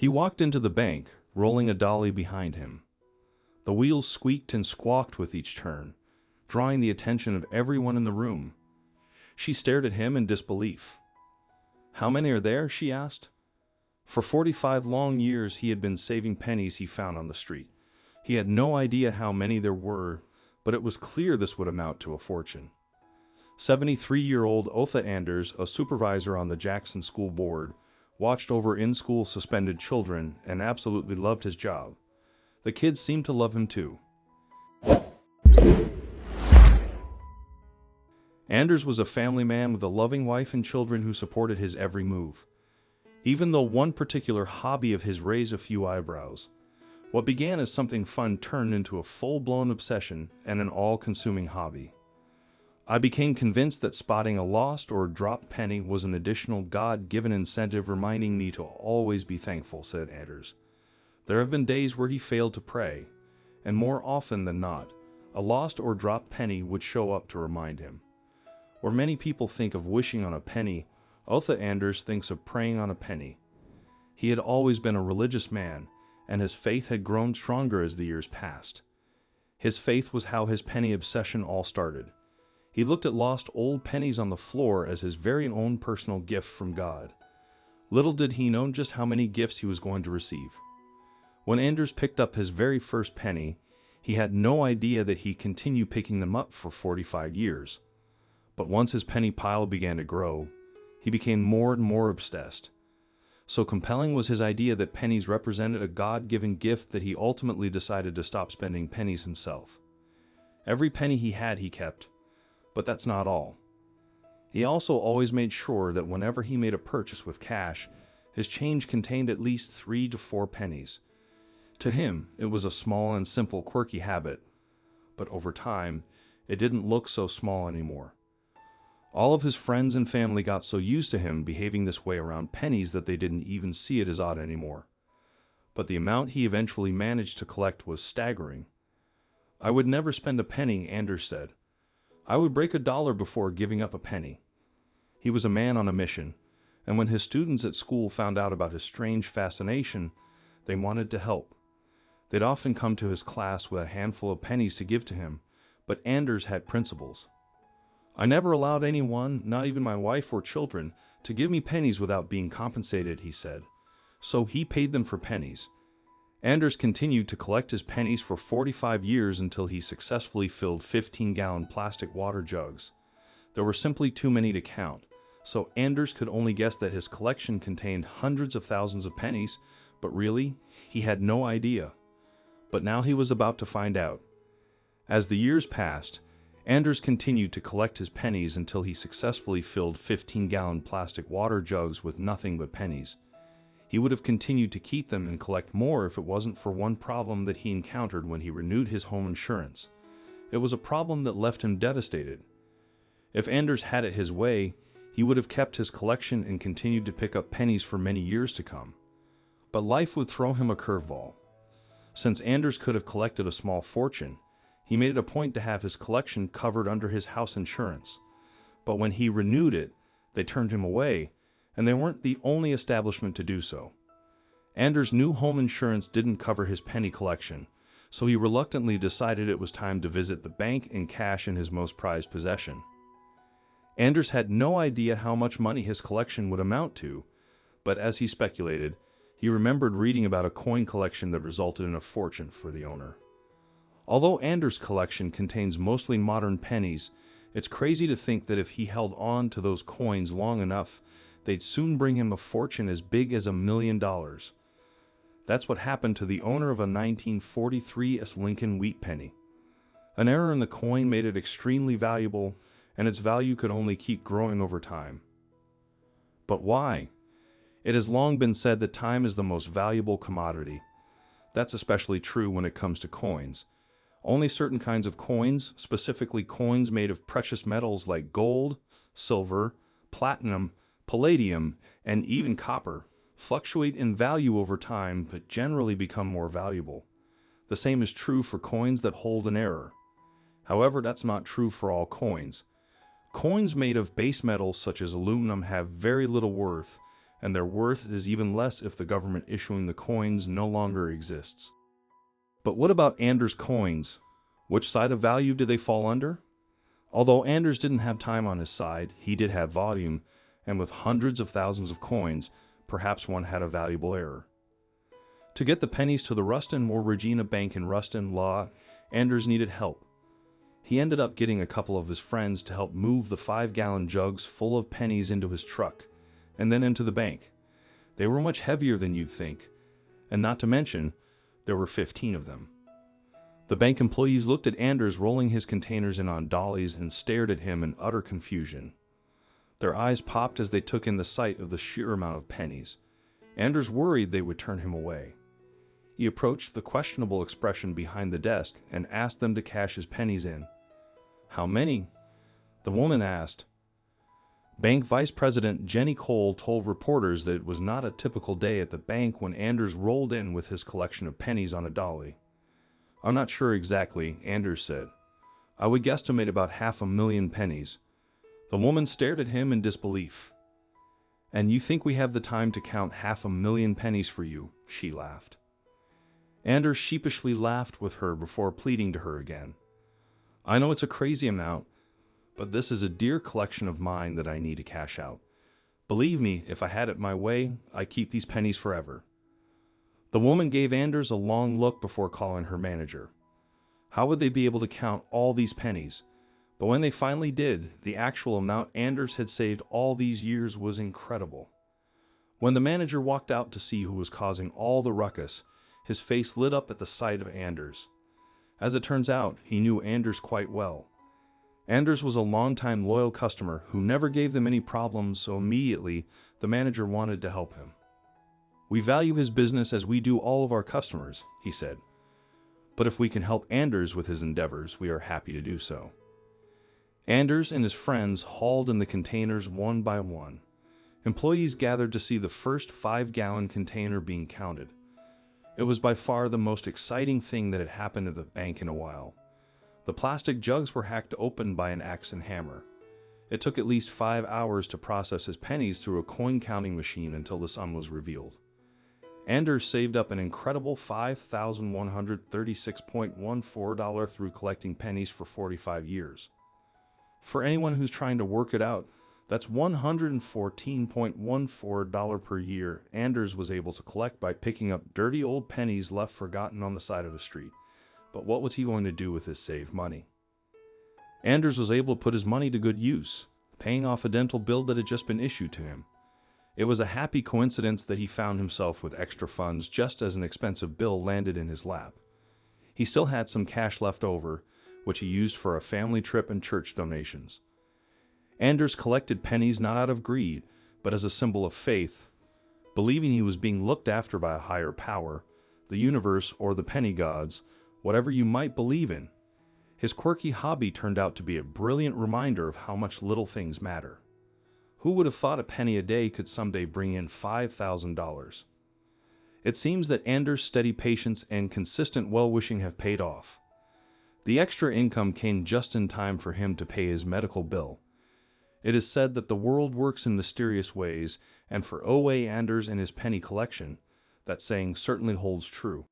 He walked into the bank, rolling a dolly behind him. The wheels squeaked and squawked with each turn, drawing the attention of everyone in the room. She stared at him in disbelief. "How many are there?" she asked. For 45 long years he had been saving pennies he found on the street. He had no idea how many there were, but it was clear this would amount to a fortune. 73-year-old Otha Anders, a supervisor on the Jackson School Board, watched over in-school suspended children and absolutely loved his job. The kids seemed to love him too. Anders was a family man with a loving wife and children who supported his every move. Even though one particular hobby of his raised a few eyebrows. What began as something fun turned into a full-blown obsession and an all-consuming hobby. "I became convinced that spotting a lost or dropped penny was an additional God-given incentive reminding me to always be thankful," said Anders. There have been days where he failed to pray, and more often than not, a lost or dropped penny would show up to remind him. Where many people think of wishing on a penny, Otha Anders thinks of praying on a penny. He had always been a religious man, and his faith had grown stronger as the years passed. His faith was how his penny obsession all started. He looked at lost old pennies on the floor as his very own personal gift from God. Little did he know just how many gifts he was going to receive. When Anders picked up his very first penny, he had no idea that he'd continue picking them up for 45 years. But once his penny pile began to grow, he became more and more obsessed. So compelling was his idea that pennies represented a God-given gift that he ultimately decided to stop spending pennies himself. Every penny he had he kept, but that's not all. He also always made sure that whenever he made a purchase with cash, his change contained at least 3 to 4 pennies. To him, it was a small and simple quirky habit, but over time, it didn't look so small anymore. All of his friends and family got so used to him behaving this way around pennies that they didn't even see it as odd anymore. But the amount he eventually managed to collect was staggering. "I would never spend a penny," Anders said. "I would break $1 before giving up a penny." He was a man on a mission, and when his students at school found out about his strange fascination, they wanted to help. They'd often come to his class with a handful of pennies to give to him, but Anders had principles. "I never allowed anyone, not even my wife or children, to give me pennies without being compensated," he said. So he paid them for pennies. Anders continued to collect his pennies for 45 years until he successfully filled 15-gallon plastic water jugs. There were simply too many to count, so Anders could only guess that his collection contained hundreds of thousands of pennies, but really, he had no idea. But now he was about to find out. As the years passed, Anders continued to collect his pennies until he successfully filled 15-gallon plastic water jugs with nothing but pennies. He would have continued to keep them and collect more if it wasn't for one problem that he encountered when he renewed his home insurance. It was a problem that left him devastated. If Anders had it his way, he would have kept his collection and continued to pick up pennies for many years to come. But life would throw him a curveball. Since Anders could have collected a small fortune, he made it a point to have his collection covered under his house insurance. But when he renewed it, they turned him away, and they weren't the only establishment to do so. Anders' new home insurance didn't cover his penny collection, so he reluctantly decided it was time to visit the bank and cash in his most prized possession. Anders had no idea how much money his collection would amount to, but as he speculated, he remembered reading about a coin collection that resulted in a fortune for the owner. Although Anders' collection contains mostly modern pennies, it's crazy to think that if he held on to those coins long enough, they'd soon bring him a fortune as big as $1 million. That's what happened to the owner of a 1943 Lincoln wheat penny. An error in the coin made it extremely valuable, and its value could only keep growing over time. But why? It has long been said that time is the most valuable commodity. That's especially true when it comes to coins. Only certain kinds of coins, specifically coins made of precious metals like gold, silver, platinum, palladium, and even copper, fluctuate in value over time but generally become more valuable. The same is true for coins that hold an error. However, that's not true for all coins. Coins made of base metals such as aluminum have very little worth, and their worth is even less if the government issuing the coins no longer exists. But what about Anders' coins? Which side of value did they fall under? Although Anders didn't have time on his side, he did have volume, and with hundreds of thousands of coins, perhaps one had a valuable error. To get the pennies to the Ruston or Regina Bank in Ruston, Law, Anders needed help. He ended up getting a couple of his friends to help move the 5-gallon jugs full of pennies into his truck, and then into the bank. They were much heavier than you'd think, and not to mention, there were 15 of them. The bank employees looked at Anders rolling his containers in on dollies and stared at him in utter confusion. Their eyes popped as they took in the sight of the sheer amount of pennies. Anders worried they would turn him away. He approached the questionable expression behind the desk and asked them to cash his pennies in. "How many?" the woman asked. Bank Vice President Jenny Cole told reporters that it was not a typical day at the bank when Anders rolled in with his collection of pennies on a dolly. "I'm not sure exactly," Anders said. "I would guesstimate about 500,000 pennies." The woman stared at him in disbelief. "And you think we have the time to count 500,000 pennies for you?" she laughed. Anders sheepishly laughed with her before pleading to her again. "I know it's a crazy amount, but this is a dear collection of mine that I need to cash out. Believe me, if I had it my way, I'd keep these pennies forever." The woman gave Anders a long look before calling her manager. How would they be able to count all these pennies? But when they finally did, the actual amount Anders had saved all these years was incredible. When the manager walked out to see who was causing all the ruckus, his face lit up at the sight of Anders. As it turns out, he knew Anders quite well. Anders was a longtime loyal customer who never gave them any problems, so immediately the manager wanted to help him. "We value his business as we do all of our customers," he said. "But if we can help Anders with his endeavors, we are happy to do so." Anders and his friends hauled in the containers one by one. Employees gathered to see the first 5-gallon container being counted. It was by far the most exciting thing that had happened at the bank in a while. The plastic jugs were hacked open by an axe and hammer. It took at least 5 hours to process his pennies through a coin-counting machine until the sum was revealed. Anders saved up an incredible $5,136.14 through collecting pennies for 45 years. For anyone who's trying to work it out, that's $114.14 per year Anders was able to collect by picking up dirty old pennies left forgotten on the side of the street. But what was he going to do with his saved money? Anders was able to put his money to good use, paying off a dental bill that had just been issued to him. It was a happy coincidence that he found himself with extra funds just as an expensive bill landed in his lap. He still had some cash left over, which he used for a family trip and church donations. Anders collected pennies not out of greed, but as a symbol of faith, believing he was being looked after by a higher power, the universe or the penny gods, whatever you might believe in. His quirky hobby turned out to be a brilliant reminder of how much little things matter. Who would have thought a penny a day could someday bring in $5,000? It seems that Anders' steady patience and consistent well-wishing have paid off. The extra income came just in time for him to pay his medical bill. It is said that the world works in mysterious ways, and for O.A. Anders and his penny collection, that saying certainly holds true.